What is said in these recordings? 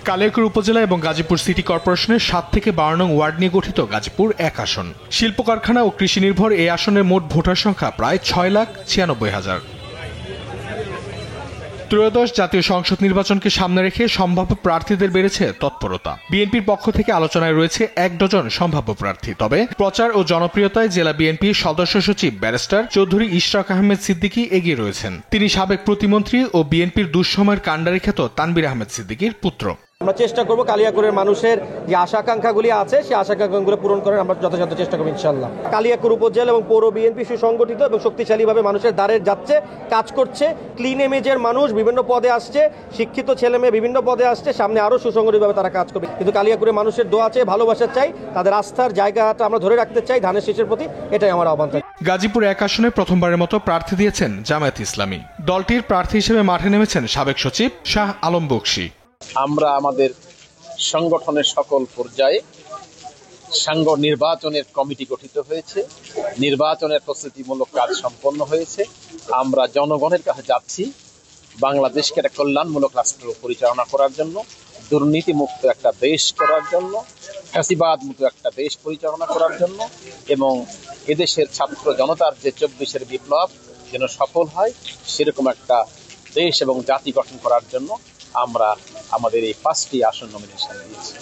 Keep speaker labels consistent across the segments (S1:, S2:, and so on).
S1: কালিয়াকৈর উপজেলা এবং গাজীপুর সিটি কর্পোরেশনের ৭ থেকে ১২ নং ওয়ার্ড নিয়ে গঠিত গাজীপুর ১ আসন। শিল্প কারখানা ও কৃষি নির্ভর এই আসনের মোট ভোটার সংখ্যা প্রায় ৬,৯৬,০০০। ত্রয়োদশ জাতীয় সংসদ নির্বাচনকে সামনে রেখে সম্ভাব্য প্রার্থীদের বেড়েছে তৎপরতা। বিএনপির পক্ষ থেকে আলোচনায় রয়েছে ১ ডজন সম্ভাব্য প্রার্থী। তবে প্রচার ও জনপ্রিয়তায় জেলা বিএনপির সদস্য সচিব ব্যারিস্টার চৌধুরী ইশরাক আহমেদ সিদ্দিকী এগিয়ে রয়েছেন। তিনি সাবেক প্রতিমন্ত্রী ও বিএনপির দুঃসময়ের কাণ্ডারি খ্যাত তানভীর আহমেদ সিদ্দিকীর পুত্র।
S2: আমরা চেষ্টা করব কালিয়াকৈরের মানুষের যে আশা আকাঙ্ক্ষাগুলি আছে সেই আশা আকাঙ্ক্ষাগুলো পূরণ করার আমরা যথাযথ চেষ্টা করব ইনশাআল্লাহ। কালিয়াকৈর উপজেলা এবং পৌর বিএনপি সুসংগঠিত এবং শক্তিশালীভাবে মানুষের দ্বারে যাচ্ছে, কাজ করছে। ক্লিন ইমেজের মানুষ বিভিন্ন পদে আসছে, শিক্ষিত ছেলে মেয়ে বিভিন্ন পদে আসছে, সামনে আরও সুসংগঠিতভাবে তারা কাজ করবে। কিন্তু কালিয়াকৈরের মানুষের দোয়া চাই, ভালোবাসা চাই, তাদের আস্থার জায়গাটা আমরা ধরে রাখতে চাই ধানের শীষের প্রতি, এটাই আমার আহ্বান।
S1: গাজীপুর ১ আসনে প্রথমবারের মতো প্রার্থী দিয়েছেন জামায়াত ইসলামী। দলটির প্রার্থী হিসেবে মাঠে নেমেছেন সাবেক সচিব শাহ আলম বকশী।
S3: আমরা আমাদের সংগঠনের সকল পর্যায়ে সাংগ নির্বাচনের কমিটি গঠিত হয়েছে, নির্বাচনের প্রস্তুতিমূলক কাজ সম্পন্ন হয়েছে। আমরা জনগণের কাছে যাচ্ছি বাংলাদেশকে একটা কল্যাণমূলক রাষ্ট্র পরিচালনা করার জন্য, দুর্নীতিমুক্ত একটা দেশ করার জন্য, ফ্যাসিবাদ মুক্ত একটা দেশ পরিচালনা করার জন্য এবং এদেশের ছাত্র জনতার যে ২৪-এর বিপ্লব যেন সফল হয় সেরকম একটা দেশ এবং জাতি গঠন করার জন্য আমরা আমাদের এই ৫টি আসন নমিনেশন দিয়েছি।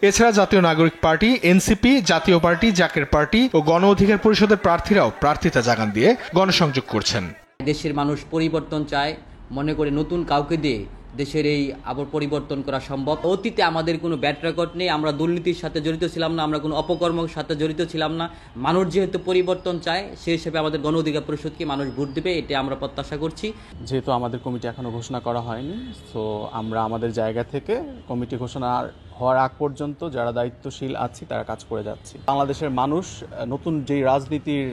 S1: এছাড়া জাতীয় নাগরিক পার্টি, এনসিপি, জাতীয় পার্টি, জাকের পার্টি ও গণ অধিকার পরিষদের প্রার্থীরাও প্রার্থিতা জাগান দিয়ে গণসংযোগ করছেন।
S4: দেশের মানুষ পরিবর্তন চায়, মনে করে নতুন কাউকে দিয়ে দেশের এই আবার পরিবর্তন করা সম্ভব। অতীতে আমাদের কোনো ব্যাড রেকর্ড নেই, আমরা দুর্নীতির সাথে জড়িত ছিলাম না, আমরা কোনো অপকর্মের সাথে জড়িত ছিলাম না। মানুষ যেহেতু পরিবর্তন চায় সেই হিসেবে আমাদের গণ অধিকার পরিষদকে মানুষ ভোট দেবে, এটা আমরা প্রত্যাশা করছি।
S5: যেহেতু আমাদের কমিটি এখনো ঘোষণা করা হয়নি, তো আমরা আমাদের জায়গা থেকে কমিটি ঘোষণা হওয়ার আগ পর্যন্ত যারা দায়িত্বশীল আছি তারা কাজ করে যাচ্ছি। বাংলাদেশের মানুষ নতুন যেই রাজনীতির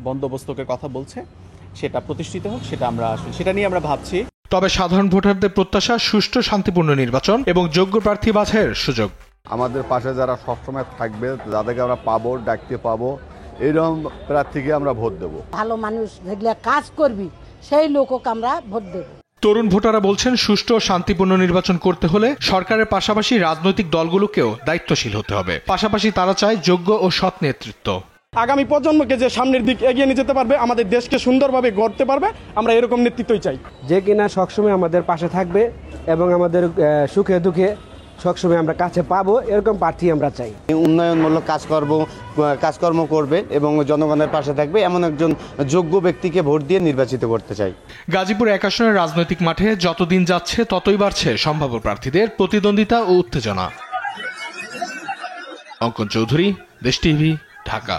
S5: বন্দোবস্তকে কথা বলছে সেটা প্রতিষ্ঠিত হোক, সেটা নিয়ে আমরা ভাবছি।
S1: তবে সাধারণ ভোটারদের প্রত্যাশা সুষ্ঠু শান্তিপূর্ণ নির্বাচন এবং যোগ্য প্রার্থী বাছাইয়ের সুযোগ।
S6: আমাদের পাশে যারা সবসময় থাকবে, যাদেরকে আমরা পাবো, ডাকতে পাবো, এইরকম প্রার্থীকে আমরা ভোট দেব।
S7: ভালো মানুষ যেগুলো কাজ করবি সেই লোককে আমরা ভোট দেব।
S1: তরুণ ভোটাররা বলছেন সুষ্ঠু ও শান্তিপূর্ণ নির্বাচন করতে হলে সরকারের পাশাপাশি রাজনৈতিক দলগুলোকেও দায়িত্বশীল হতে হবে। পাশাপাশি তারা চায় যোগ্য ও সৎ নেতৃত্ব।
S8: আগামী প্রজন্মকে যে সামনের দিক এগিয়ে নিয়ে যেতে পারবে, আমাদের দেশকে সুন্দরভাবে গড়তে পারবে, আমরা এরকম নেতৃত্বই চাই।
S9: যে কিনা সবসময় আমাদের পাশে থাকবে এবং আমাদের সুখে দুঃখে সবসময় আমরা কাছে পাবো, এরকম প্রার্থী আমরা চাই।
S10: উন্নয়নমূলক কাজকর্ম করবে এবং জনগণের পাশে থাকবে এমন একজন যোগ্য ব্যক্তিকে ভোট দিয়ে নির্বাচিত করতে চাই।
S1: গাজীপুর ১ আসনের রাজনৈতিক মাঠে যতদিন যাচ্ছে ততই বাড়ছে সম্ভাব্য প্রার্থীদের প্রতিদ্বন্দ্বিতা ও উত্তেজনা। অঙ্কন চৌধুরী, দেশ টিভি, ঢাকা।